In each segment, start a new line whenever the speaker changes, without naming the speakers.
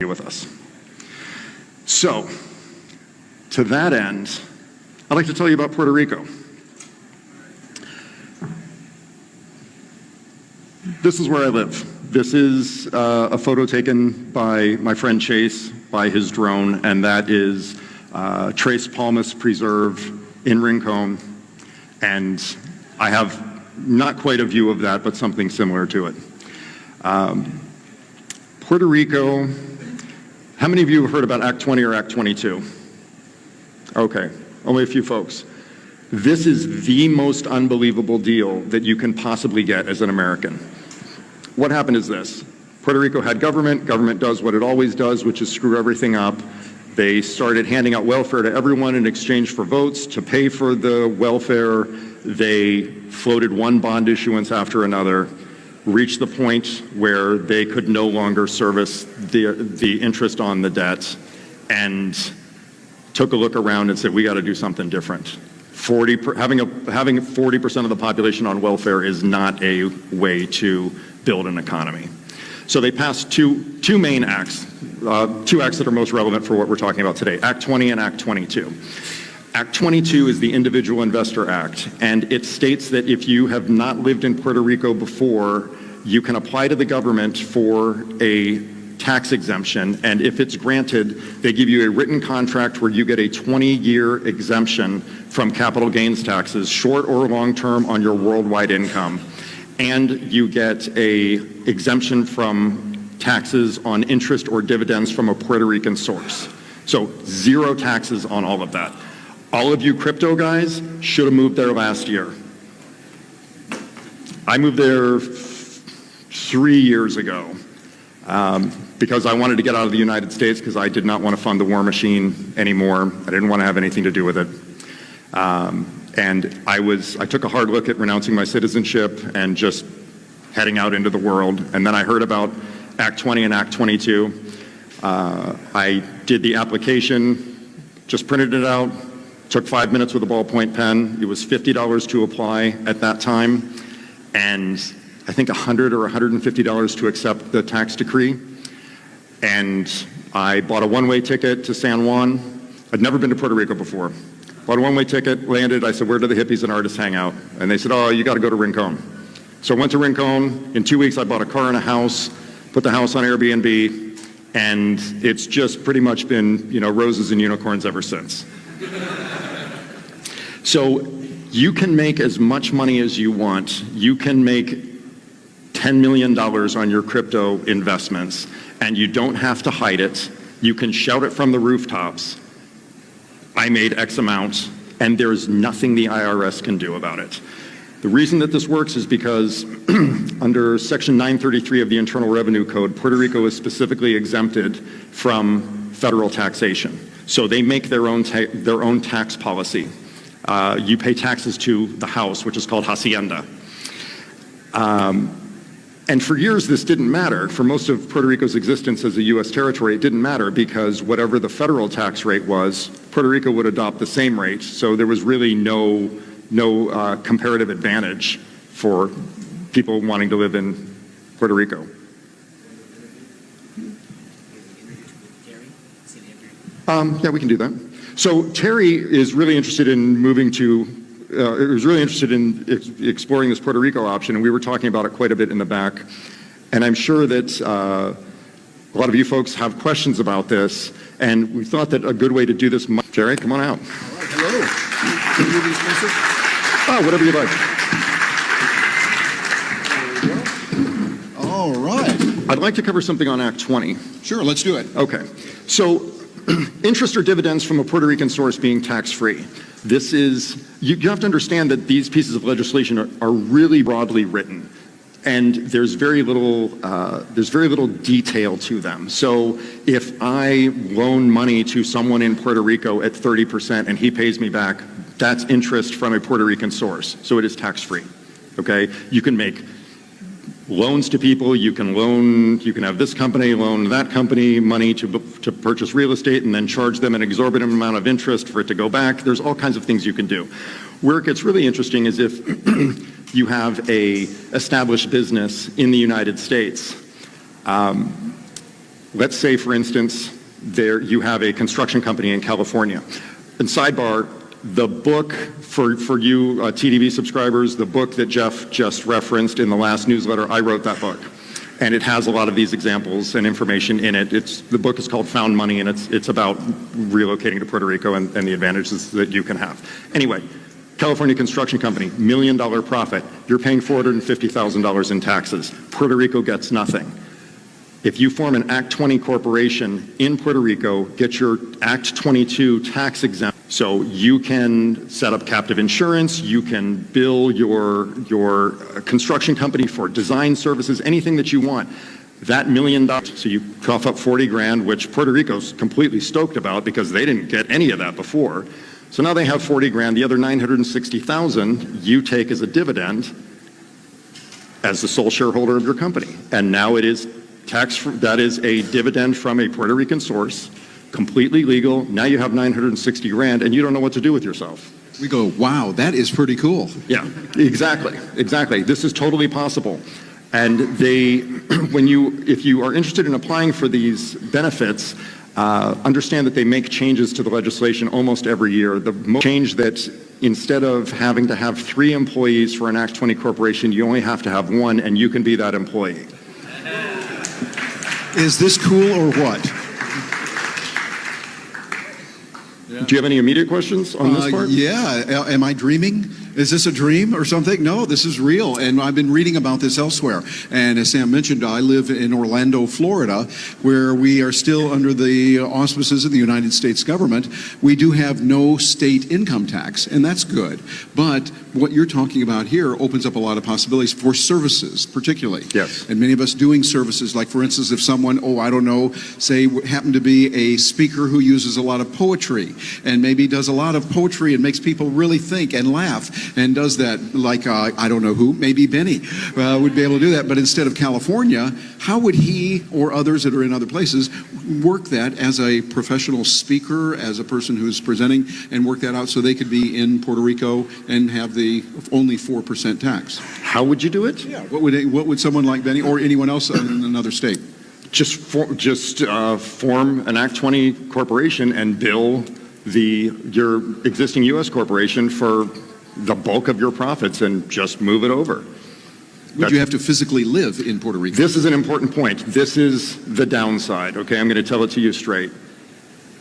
with us. So, to that end, I'd like to tell you about Puerto Rico. This is where I live. This is a photo taken by my friend Chase by his drone, and that is Tres Palmas Preserve in Rincón. And I have not quite a view of that, but something similar to it. Puerto Rico, how many of you have heard about Act 20 or Act 22? Okay, only a few folks. This is the most unbelievable deal that you can possibly get as an American. What happened is this. Puerto Rico had government. Government does what it always does, which is screw everything up. They started handing out welfare to everyone in exchange for votes to pay for the welfare. They floated one bond issuance after another, reached the point where they could no longer service the interest on the debt, and took a look around and said, we got to do something different. Having 40% of the population on welfare is not a way to build an economy. So they passed two main acts, two acts that are most relevant for what we're talking about today, Act 20 and Act 22. Act 22 is the Individual Investor Act, and it states that if you have not lived in Puerto Rico before, you can apply to the government for a tax exemption, and if it's granted, they give you a written contract where you get a 20-year exemption from capital gains taxes, short or long-term, on your worldwide income, and you get a exemption from taxes on interest or dividends from a Puerto Rican source. So zero taxes on all of that. All of you crypto guys should have moved there last year. I moved there 3 years ago because I wanted to get out of the United States because I did not want to fund the war machine anymore. I didn't want to have anything to do with it. And I took a hard look at renouncing my citizenship and just heading out into the world. And then I heard about Act 20 and Act 22. I did the application, just printed it out, took 5 minutes with a ballpoint pen. It was $50 to apply at that time, and I think $100 or $150 to accept the tax decree. And I bought a one-way ticket to San Juan. I'd never been to Puerto Rico before. Bought a one-way ticket, landed. I said, where do the hippies and artists hang out? And they said, oh, you got to go to Rincón. So I went to Rincón. In 2 weeks, I bought a car and a house, put the house on Airbnb, and it's just pretty much been, roses and unicorns ever since. So you can make as much money as you want. You can make $10 million on your crypto investments, and you don't have to hide it. You can shout it from the rooftops. I made X amount, and there's nothing the IRS can do about it. The reason that this works is because under Section 933 of the Internal Revenue Code, Puerto Rico is specifically exempted from federal taxation. So they make their own tax policy. You pay taxes to the house, which is called hacienda. And for years, this didn't matter. For most of Puerto Rico's existence as a U.S. territory, it didn't matter because whatever the federal tax rate was, Puerto Rico would adopt the same rate. So there was really no comparative advantage for people wanting to live in Puerto Rico. Yeah, we can do that. So Terry is really interested in exploring this Puerto Rico option, and we were talking about it quite a bit in the back. And I'm sure that a lot of you folks have questions about this, and we thought that a good way to do this, Terry, come on out.
All right, hello. Can you do these message?
Oh, whatever you like.
There we go. All right.
I'd like to cover something on Act 20.
Sure, let's do it.
Okay. So interest or dividends from a Puerto Rican source being tax-free. This is, you have to understand that these pieces of legislation are really broadly written, and there's very little detail to them. So if I loan money to someone in Puerto Rico at 30% and he pays me back, that's interest from a Puerto Rican source. So it is tax-free, okay? You can make loans to people, you can have this company loan that company money to purchase real estate and then charge them an exorbitant amount of interest for it to go back. There's all kinds of things you can do. Where it gets really interesting is if you have a established business in the United States, Let's say, for instance, you have a construction company in California. And sidebar, the book for you TDV subscribers, the book that Jeff just referenced in the last newsletter, I wrote that book. And it has a lot of these examples and information in it. The book is called Found Money, and it's about relocating to Puerto Rico and the advantages that you can have. Anyway, California construction company, $1 million profit. You're paying $450,000 in taxes. Puerto Rico gets nothing. If you form an Act 20 corporation in Puerto Rico, get your Act 22 tax exempt. So you can set up captive insurance, you can bill your construction company for design services, anything that you want. That $1 million, so you cough up 40 grand, which Puerto Rico's completely stoked about because they didn't get any of that before. So now they have 40 grand, the other 960,000 you take as a dividend as the sole shareholder of your company. And now it is that is a dividend from a Puerto Rican source, completely legal. Now you have 960 grand and you don't know what to do with yourself.
We go, wow, that is pretty cool.
Yeah, exactly. This is totally possible. And if you are interested in applying for these benefits, understand that they make changes to the legislation almost every year. The change that instead of having to have 3 employees for an Act 20 corporation, you only have to have 1 and you can be that employee.
Is this cool or what?
Do you have any immediate questions on this part?
Yeah. Am I dreaming? Is this a dream or something? No, this is real. And I've been reading about this elsewhere. And as Sam mentioned, I live in Orlando, Florida, where we are still under the auspices of the United States government. We do have no state income tax, and that's good. But what you're talking about here opens up a lot of possibilities for services, particularly.
Yes.
And many of us doing services, like for instance, if someone, say happen to be a speaker who uses a lot of poetry and maybe does a lot of poetry and makes people really think and laugh, and does that like, I don't know who, maybe Benny would be able to do that. But instead of California, how would he or others that are in other places work that as a professional speaker, as a person who's presenting, and work that out so they could be in Puerto Rico and have the only 4% tax?
How would you do it?
Yeah. What would someone like Benny or anyone else in another state?
Just form an Act 20 corporation and bill your existing U.S. corporation for the bulk of your profits and just move it over.
Would you have to physically live in Puerto Rico?
This is an important point. This is the downside, okay? I'm going to tell it to you straight.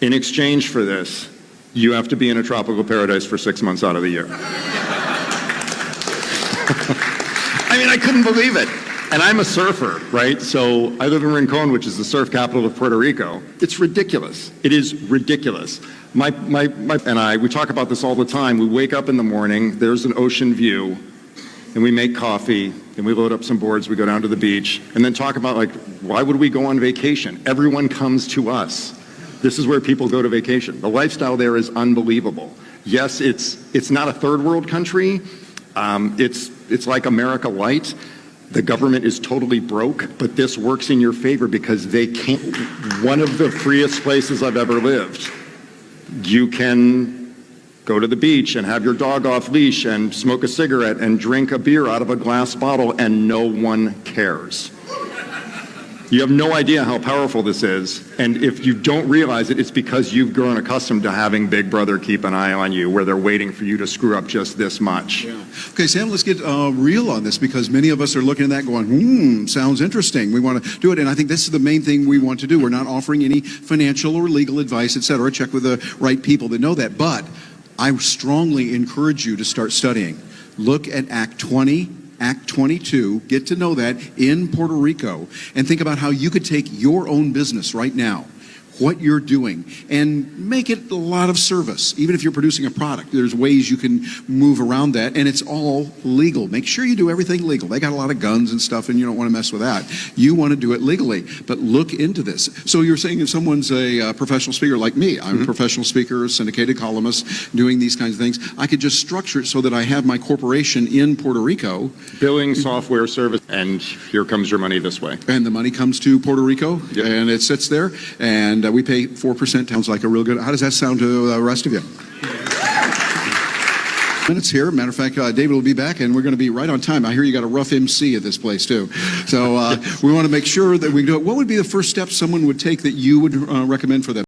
In exchange for this, you have to be in a tropical paradise for 6 months out of the year. I mean, I couldn't believe it. And I'm a surfer, right? So I live in Rincón, which is the surf capital of Puerto Rico. It's ridiculous. It is ridiculous. My and I, we talk about this all the time. We wake up in the morning, there's an ocean view, and we make coffee, and we load up some boards, we go down to the beach, and then talk about, like, why would we go on vacation? Everyone comes to us. This is where people go to vacation. The lifestyle there is unbelievable. Yes, it's not a third world country. It's like America Light. The government is totally broke, but this works in your favor because they can't. One of the freest places I've ever lived. You can go to the beach and have your dog off leash and smoke a cigarette and drink a beer out of a glass bottle and no one cares. You have no idea how powerful this is. And if you don't realize it, it's because you've grown accustomed to having Big Brother keep an eye on you where they're waiting for you to screw up just this much.
Yeah. Okay, Sam, let's get real on this because many of us are looking at that going, sounds interesting. We want to do it. And I think this is the main thing we want to do. We're not offering any financial or legal advice, et cetera. Check with the right people that know that. But I strongly encourage you to start studying. Look at Act 20. Act 22, get to know that in Puerto Rico, and think about how you could take your own business right now, what you're doing, and make it a lot of service. Even if you're producing a product, there's ways you can move around that, and it's all legal. Make sure you do everything legal. They got a lot of guns and stuff, and you don't want to mess with that. You want to do it legally, but look into this. So you're saying if someone's a professional speaker like me, I'm a professional speaker, syndicated columnist, doing these kinds of things, I could just structure it so that I have my corporation in Puerto Rico.
Billing, software, service, and here comes your money this way.
And the money comes to Puerto Rico,
Yep.
and it sits there, and we pay 4%. Sounds like a real good. How does that sound to the rest of you? minutes here. Matter of fact, David will be back, and we're going to be right on time. I hear you got a rough MC at this place, too. So we want to make sure that we do it. What would be the first step someone would take that you would recommend for them?